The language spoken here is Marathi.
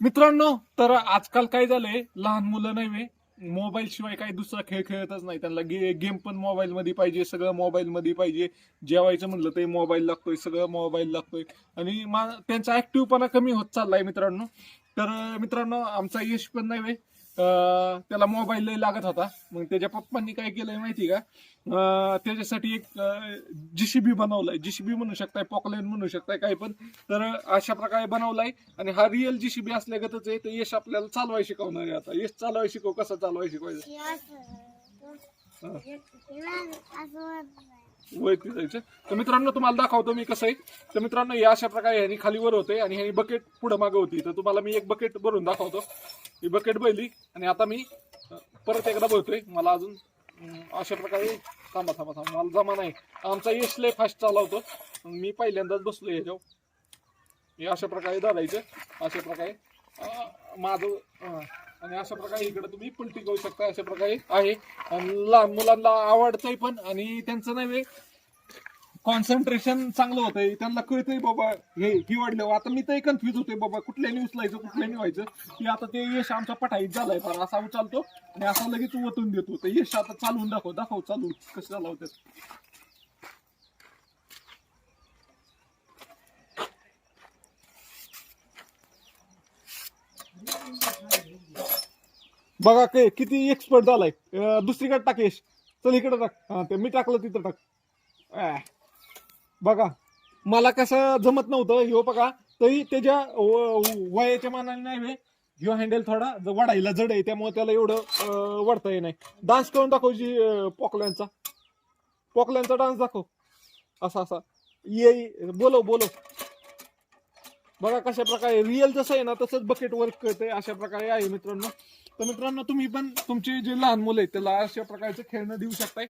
मित्रांनो, तर आजकाल काय झालंय, लहान मुलं नाही मोबाईल शिवाय काही दुसरा खेळ खेळतच नाही. त्यांना गेम पण मोबाईल मध्ये पाहिजे, सगळं मोबाईल मध्ये पाहिजे. जेवायचं म्हणलं तरी मोबाईल लागतोय, सगळं मोबाईल लागतोय. आणि त्यांचा ऍक्टिव्हपणा कमी होत चाललाय मित्रांनो. तर मित्रांनो, आमचा यश पण नाही त्याला मोबाईल लय लागत होता. मग त्याच्या पप्पांनी काय केलंय माहिती का, त्याच्यासाठी एक जीसीबी बनवलाय. जीसीबी म्हणू शकताय, पॉकलाईन म्हणू शकताय, काही पण. तर अशा प्रकारे बनवलाय. आणि हा रिअल जीसीबी असल्यागतच आहे. तर यश आपल्याला चालवाय शिकवणार आहे. आता यश चालवाय शिकव, कसं चालवाय शिकवायचं. वरती जायचं. तर मित्रांनो, तुम्हाला दाखवतो मी कसं आहे. तर मित्रांनो, या अशा प्रकारे ह्यानी खालीवर होते आणि ह्यानी बकेट पुढे मागे होती. तर तुम्हाला मी एक बकेट भरून दाखवतो. ही बकेट भरली आणि आता मी परत एकदा भरतोय. मला अजून अशा प्रकारे थांबा थांबा थांबा, मला जमा नाही. आमचा यश लय फास्ट चालवतो. मी पहिल्यांदाच बसलो ह्याच्यावर. हे अशा प्रकारे धरायचं, अशा प्रकारे माझं आणि अशा प्रकारे इकडे तुम्ही पलटी करू शकता. अशा प्रकारे आहे. आणि लहान मुलांना आवडतंय पण, आणि त्यांचं नाही कॉन्सन्ट्रेशन चांगलं होतंय. त्यांना कळतंय बाबा हे वाढलं. आता मी तर कन्फ्युज होतोय बाबा, कुठल्याने उचलायचं कुठल्याने व्हायचं. की आता ते यश आमचा पठाईत झालाय फार. असा उचलतो आणि असा लगेच वतून देतो. तर यश आता चालवून दाखव चालू कसं चालवतात. बघा काय किती एक्सपर्ट झालाय. दुसरीकडे टाक यश. चल इकडे टाक. हा, ते मी टाकलं तिथं टाक. बघा, मला कसं जमत नव्हतं. ह्यो बघा, तरी त्याच्या वयाच्या मानाने नाही ह्यो हँडल थोडा वडायला जड आहे, त्यामुळे त्याला एवढं वडता येत नाही. डान्स करून दाखवची पॉकलॅनचा. पॉकलॅनचा डान्स दाखव. असा असा ये बोलव. बघा कशा प्रकारे रिअल जसं आहे ना, तसंच बकेट वर्क करते. अशा प्रकारे आहे मित्रांनो. तर मित्रांनो, तुम्ही पण तुमचे जे लहान मुलं आहेत त्याला अशा प्रकारचं खेळणं देऊ शकताय.